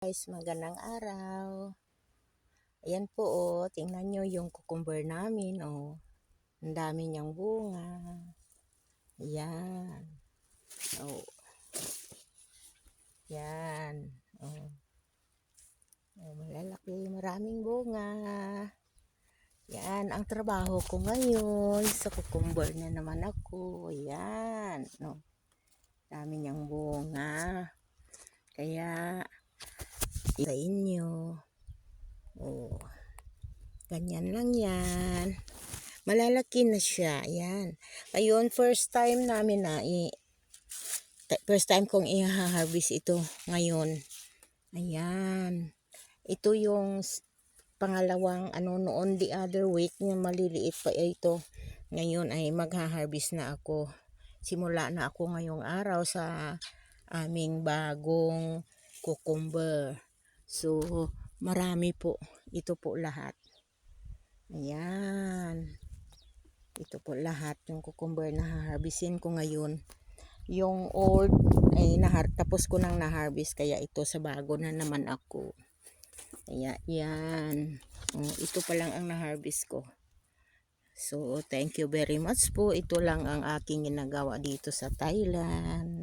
Guys, magandang araw. Ayan po, tingnan nyo yung cucumber namin, Ang dami niyang bunga. Ayan. Oh. Yan. Malalaki, maraming bunga. Yan, ang trabaho ko ngayon. Sa cucumber na naman ako. Ayan. Dami niyang bunga. Kaya, sa inyo. Ganyan lang yan. Malalaki na siya. Ayan. Ayun, first time kong i-harvest ito ngayon. Ayan. Ito yung pangalawang noon the other week, yung maliliit pa ito. Ngayon ay magha-harvest na ako. Simula na ako ngayong araw sa aming bagong cucumber. So, marami po. Ito po lahat. Ayan. Ito po lahat yung cucumber na harvestin ko ngayon. Yung old ay tapos ko nang na-harvest, kaya ito sa bago na naman ako. Kaya yan. Ito pa lang ang na-harvest ko. So, thank you very much po. Ito lang ang aking ginagawa dito sa Thailand.